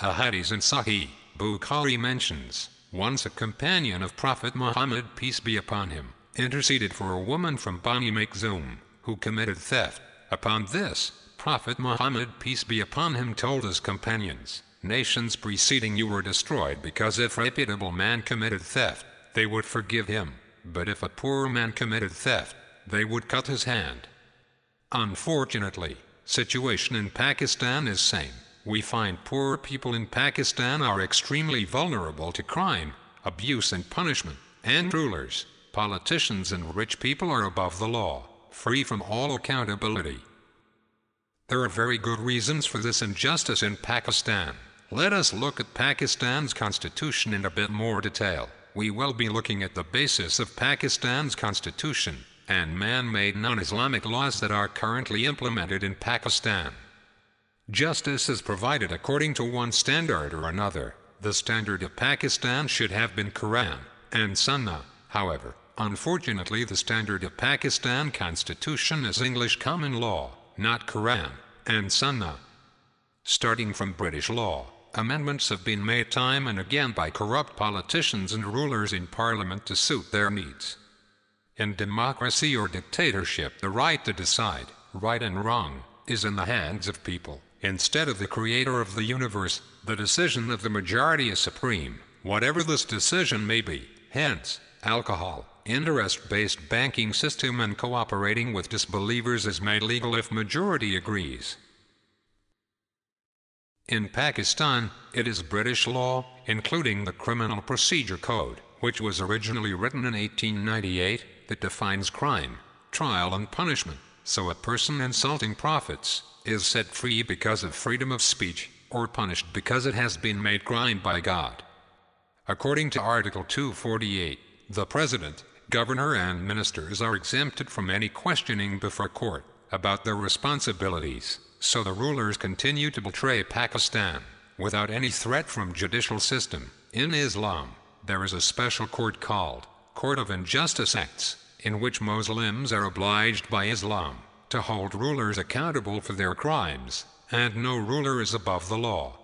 A hadith in Sahih Bukhari mentions, once a companion of Prophet Muhammad, peace be upon him, interceded for a woman from Bani Makhzum, who committed theft. Upon this, Prophet Muhammad, peace be upon him, told his companions, nations preceding you were destroyed because if a reputable man committed theft, they would forgive him, but if a poor man committed theft, they would cut his hand. Unfortunately, situation in Pakistan is same. We find poor people in Pakistan are extremely vulnerable to crime, abuse and punishment, and rulers, politicians and rich people are above the law, free from all accountability. There are very good reasons for this injustice in Pakistan. Let us look at Pakistan's constitution in a bit more detail. We will be looking at the basis of Pakistan's constitution and man-made non-Islamic laws that are currently implemented in Pakistan. Justice is provided according to one standard or another. The standard of Pakistan should have been Quran and Sunnah. However, unfortunately, the standard of Pakistan constitution is English common law, not Quran and Sunnah. Starting from British law, amendments have been made time and again by corrupt politicians and rulers in Parliament to suit their needs. In democracy or dictatorship, the right to decide right and wrong is in the hands of people. Instead of the creator of the universe, the decision of the majority is supreme, whatever this decision may be. Hence, alcohol, interest-based banking system and cooperating with disbelievers is made legal if majority agrees. In Pakistan, it is British law, including the Criminal Procedure Code, which was originally written in 1898, that defines crime, trial and punishment, so a person insulting prophets is set free because of freedom of speech, or punished because it has been made crime by God. According to Article 248, the President, Governor and Ministers are exempted from any questioning before court about their responsibilities, so the rulers continue to betray Pakistan without any threat from judicial system. In Islam, there is a special court called Court of Injustice Acts, in which Muslims are obliged by Islam to hold rulers accountable for their crimes, and no ruler is above the law.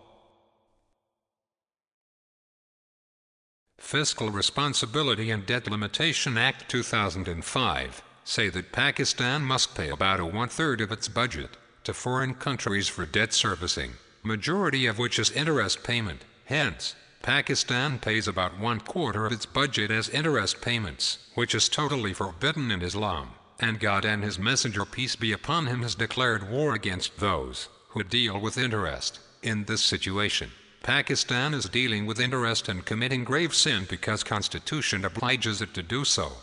Fiscal Responsibility and Debt Limitation Act 2005 say that Pakistan must pay about 1/3 of its budget to foreign countries for debt servicing, majority of which is interest payment. Hence, Pakistan pays about 1/4 of its budget as interest payments, which is totally forbidden in Islam, and God and His Messenger, peace be upon him, has declared war against those who deal with interest. In this situation, Pakistan is dealing with interest and committing grave sin because Constitution obliges it to do so.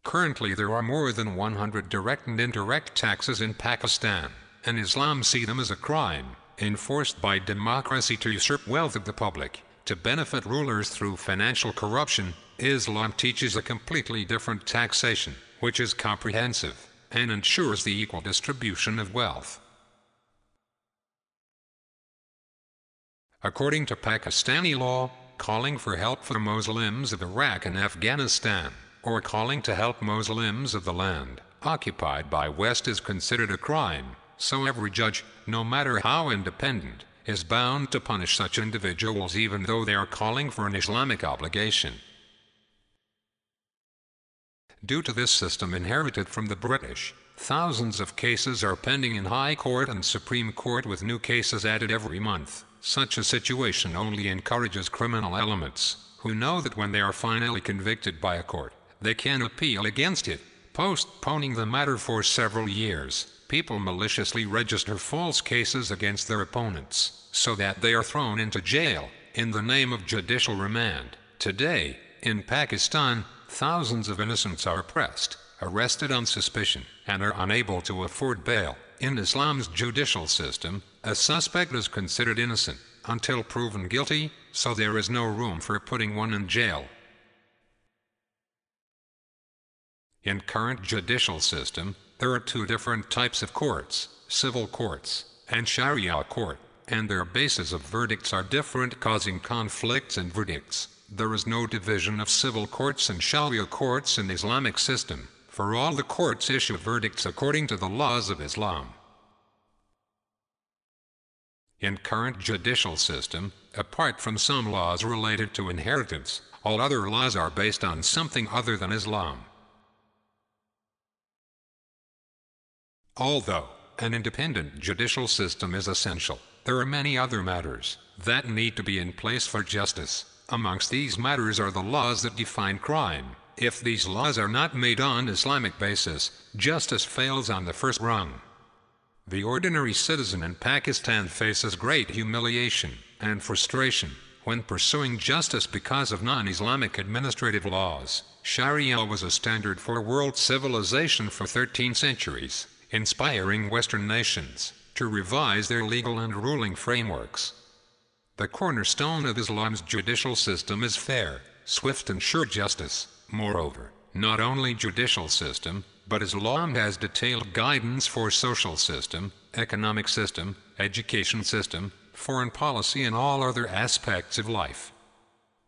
Currently there are more than 100 direct and indirect taxes in Pakistan, and Islam sees them as a crime, enforced by democracy to usurp wealth of the public, to benefit rulers through financial corruption. Islam teaches a completely different taxation, which is comprehensive, and ensures the equal distribution of wealth. According to Pakistani law, calling for help for Muslims of Iraq and Afghanistan, or calling to help Muslims of the land occupied by West is considered a crime, so every judge, no matter how independent, is bound to punish such individuals even though they are calling for an Islamic obligation. Due to this system inherited from the British, thousands of cases are pending in High Court and Supreme Court, with new cases added every month. Such a situation only encourages criminal elements, who know that when they are finally convicted by a court, they can appeal against it, postponing the matter for several years. People maliciously register false cases against their opponents, so that they are thrown into jail, in the name of judicial remand. Today, in Pakistan, thousands of innocents are oppressed, arrested on suspicion, and are unable to afford bail. In Islam's judicial system, a suspect is considered innocent until proven guilty, so there is no room for putting one in jail. In current judicial system, there are two different types of courts, civil courts and Shari'ah court, and their bases of verdicts are different, causing conflicts in verdicts. There is no division of civil courts and Shari'ah courts in the Islamic system, for all the courts issue verdicts according to the laws of Islam. In current judicial system, apart from some laws related to inheritance, all other laws are based on something other than Islam. Although an independent judicial system is essential, there are many other matters that need to be in place for justice. Amongst these matters are the laws that define crime. If these laws are not made on Islamic basis, justice fails on the first rung. The ordinary citizen in Pakistan faces great humiliation and frustration when pursuing justice because of non-Islamic administrative laws. Shari'ah was a standard for world civilization for 13 centuries, inspiring Western nations to revise their legal and ruling frameworks. The cornerstone of Islam's judicial system is fair, swift and sure justice. Moreover, not only judicial system, but Islam has detailed guidance for social system, economic system, education system, foreign policy and all other aspects of life.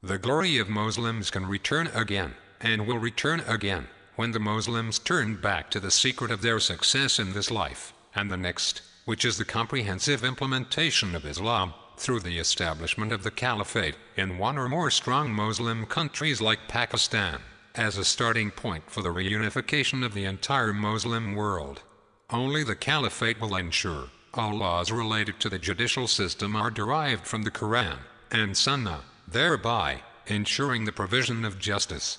The glory of Muslims can return again, and will return again, when the Muslims turn back to the secret of their success in this life and the next, which is the comprehensive implementation of Islam, through the establishment of the Caliphate in one or more strong Muslim countries like Pakistan, as a starting point for the reunification of the entire Muslim world. Only the Caliphate will ensure all laws related to the judicial system are derived from the Quran and Sunnah, thereby ensuring the provision of justice.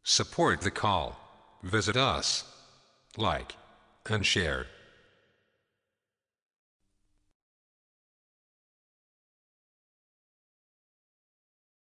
Support the call. Visit us. Like and share.